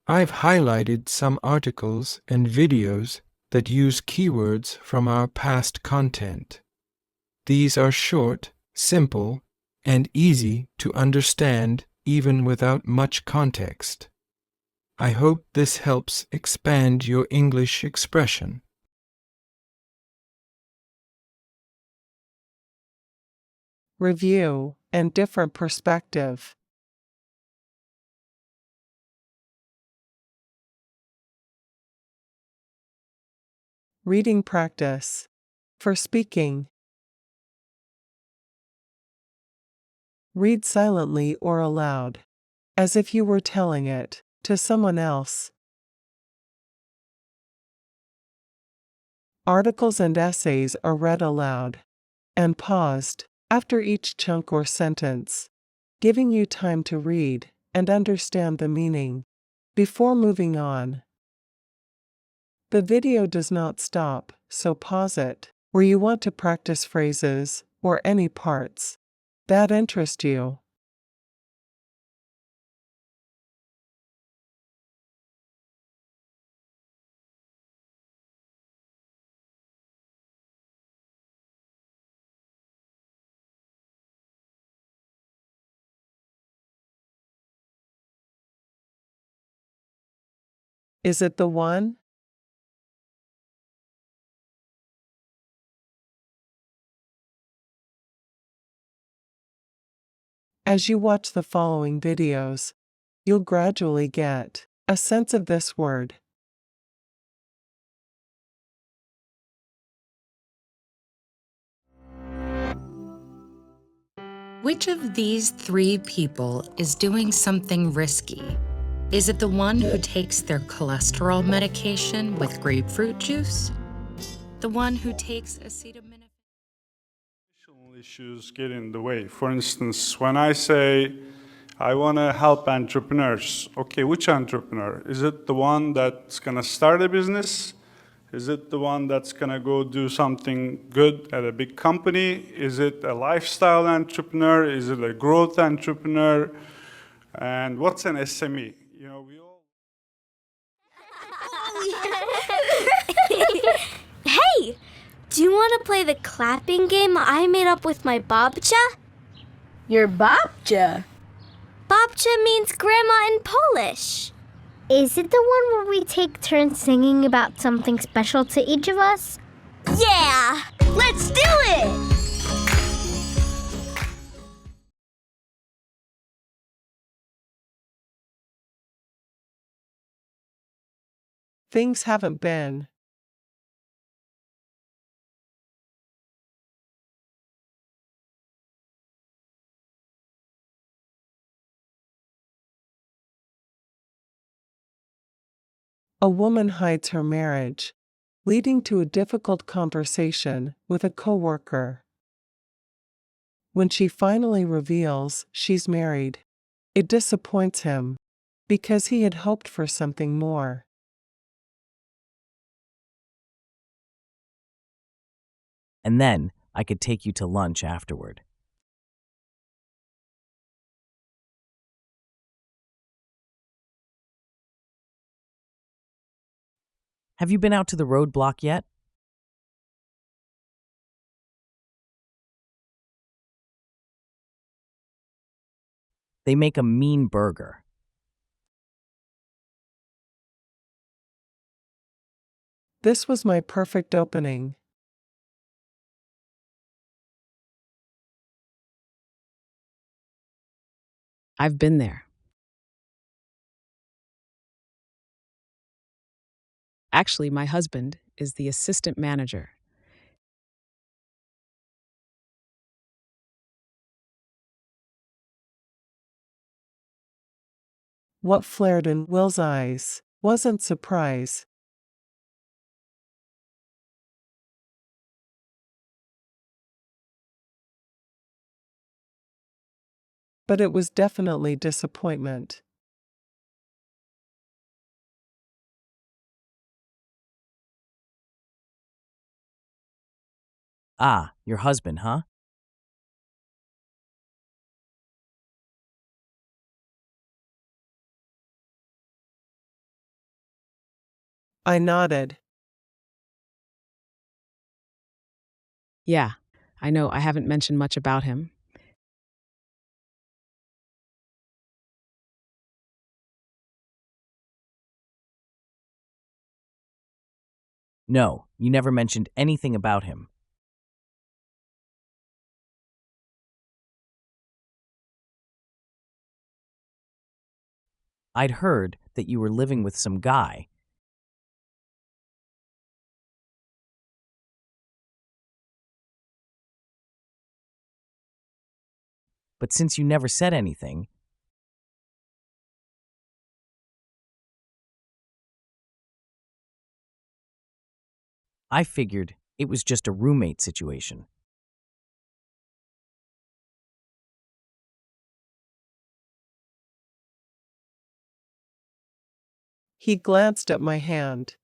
I've highlighted some articles and videos that use keywords from our past content. These are short, simple, and easy to understand even without much context. I hope this helps expand your English expression. Review and different perspective. Reading practice. For speaking. Read silently or aloud, as if you were telling it to someone else. Articles and essays are read aloud and paused after each chunk or sentence, giving you time to read and understand the meaning before moving on. The video does not stop, so pause it where you want to practice phrases or any parts that interest you. Is it the one? As you watch the following videos, you'll gradually get a sense of this word. Which of these three people is doing something risky? Is it the one who takes their cholesterol medication with grapefruit juice? The one who takes acetaminophen? Issues get in the way. For instance, when I say, I want to help entrepreneurs, okay, which entrepreneur? Is it the one that's going to start a business? Is it the one that's going to go do something good at a big company? Is it a lifestyle entrepreneur? Is it a growth entrepreneur? And what's an SME? You know, we all... Hey! Do you want to play the clapping game I made up with my babcia? Your babcia? Babcia means grandma in Polish. Is it the one where we take turns singing about something special to each of us? Yeah! Let's do it! Things haven't been. A woman hides her marriage, leading to a difficult conversation with a coworker. When she finally reveals she's married, it disappoints him because he had hoped for something more. And then I could take you to lunch afterward. Have you been out to the roadblock yet? They make a mean burger. This was my perfect opening. I've been there. Actually, my husband is the assistant manager. What flared in Will's eyes wasn't surprise. But it was definitely disappointment. Ah, your husband, huh? I nodded. Yeah, I know I haven't mentioned much about him. No, you never mentioned anything about him. I'd heard that you were living with some guy. But since you never said anything, I figured it was just a roommate situation. He glanced at my hand.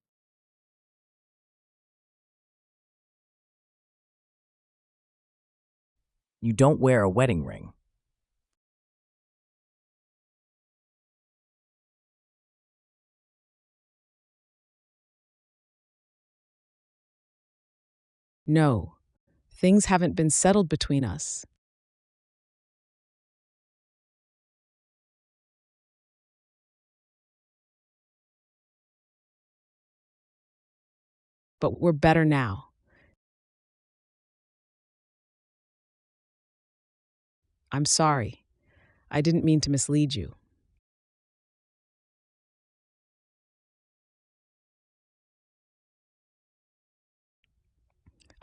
You don't wear a wedding ring. No, things haven't been settled between us. But we're better now. I'm sorry. I didn't mean to mislead you.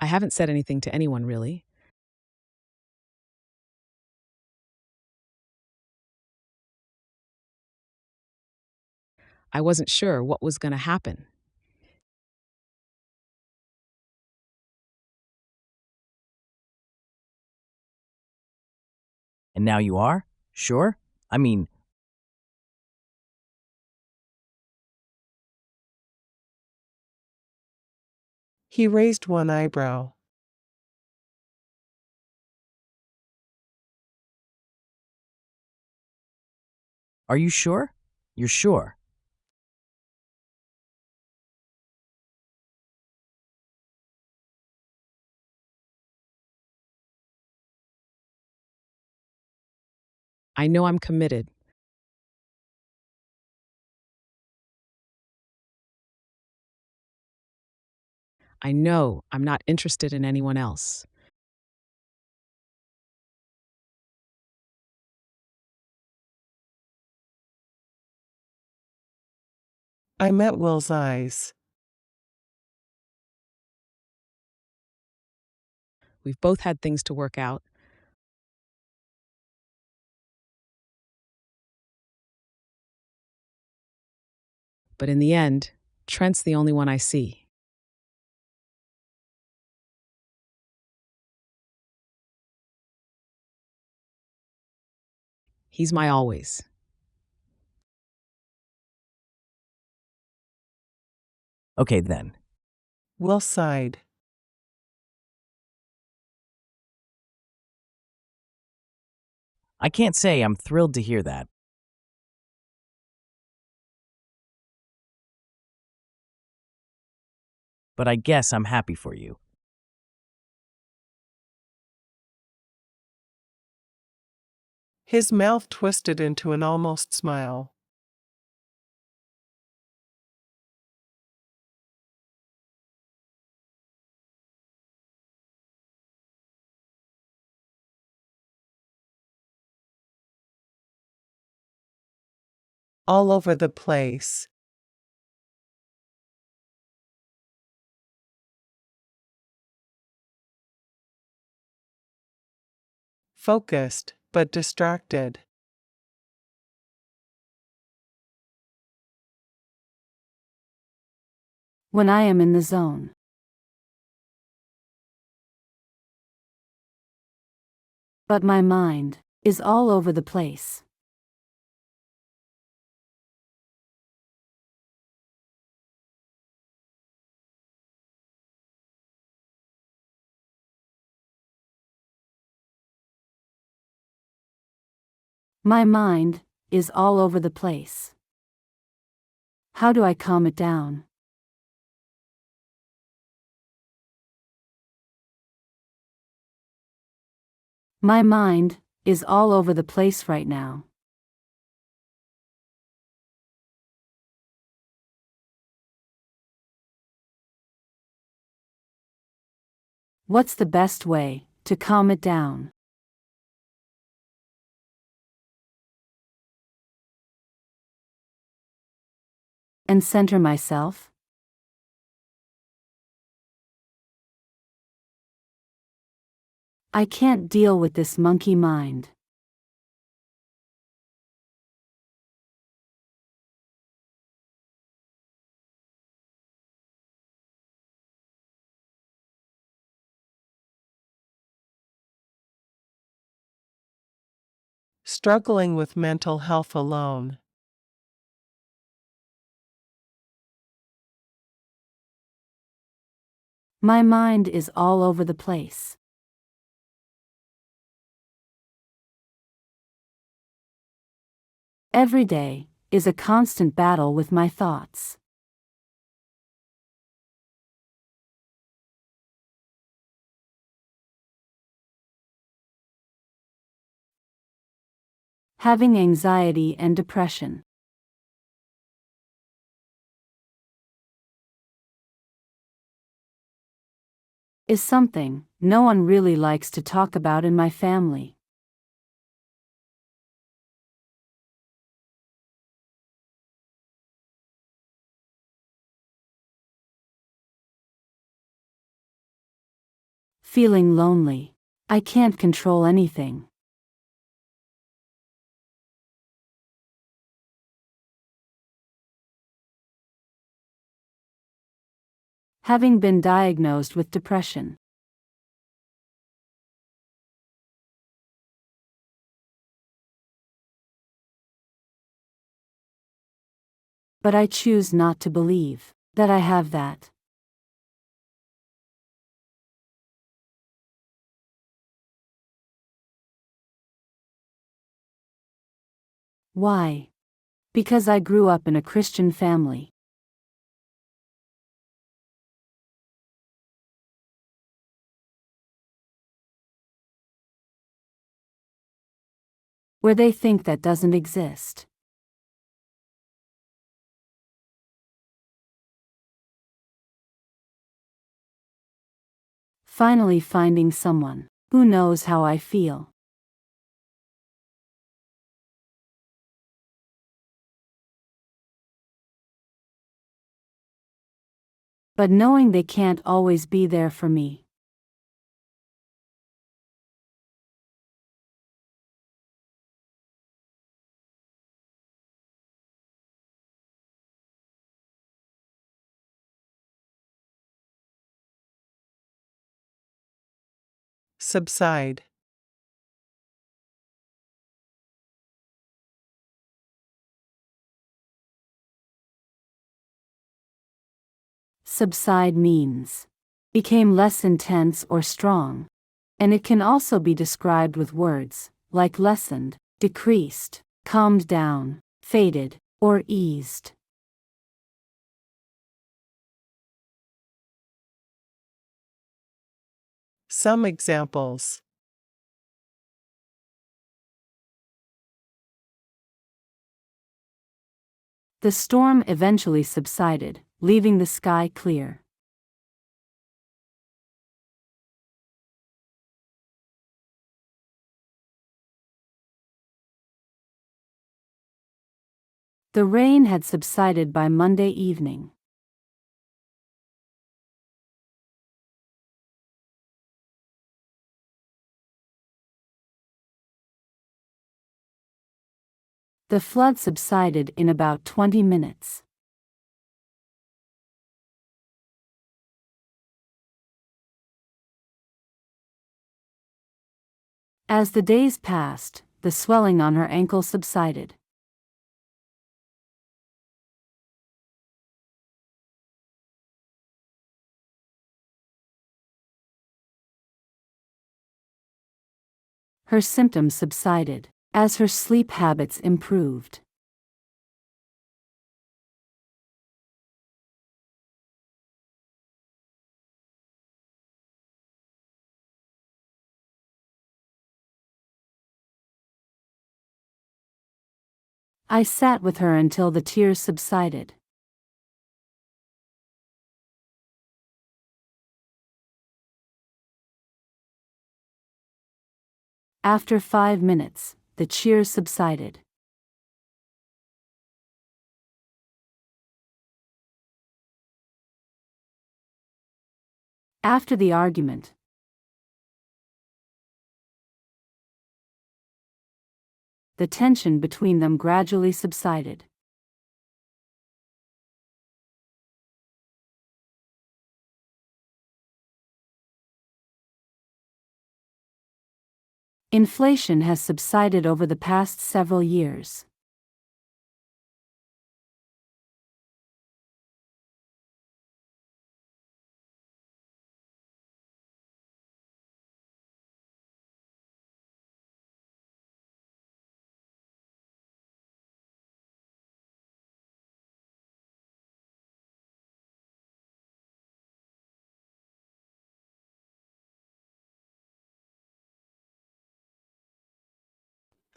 I haven't said anything to anyone, really. I wasn't sure what was going to happen. And now you are? Sure? I mean, He raised one eyebrow. are you sure? You're sure? I know I'm committed. I know I'm not interested in anyone else. I met Will's eyes. We've both had things to work out. But in the end, Trent's the only one I see. He's my always. Okay then. Will sighed. I can't say I'm thrilled to hear that. But I guess I'm happy for you. His mouth twisted into an almost smile. All over the place. Focused, but distracted. When I am in the zone. But my mind is all over the place. My mind is all over the place. How do I calm it down? My mind is all over the place right now. What's the best way to calm it down? And center myself? I can't deal with this monkey mind. Struggling with mental health alone. My mind is all over the place. Every day is a constant battle with my thoughts. Having anxiety and depression. Is something no one really likes to talk about in my family. Feeling lonely. I can't control anything. Having been diagnosed with depression. But I choose not to believe that I have that. Why? Because I grew up in a Christian family. Where they think that doesn't exist. Finally finding someone who knows how I feel. But knowing they can't always be there for me. Subside. Subside means became less intense or strong, and it can also be described with words like lessened, decreased, calmed down, faded, or eased. Some examples. The storm eventually subsided, leaving the sky clear. The rain had subsided by Monday evening. The flood subsided in about 20 minutes. As the days passed, the swelling on her ankle subsided. Her symptoms subsided as her sleep habits improved. I sat with her until the tears subsided. After 5 minutes, the cheers subsided. After the argument, the tension between them gradually subsided. Inflation has subsided over the past several years.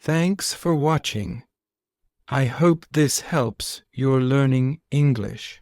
Thanks for watching. I hope this helps your learning English.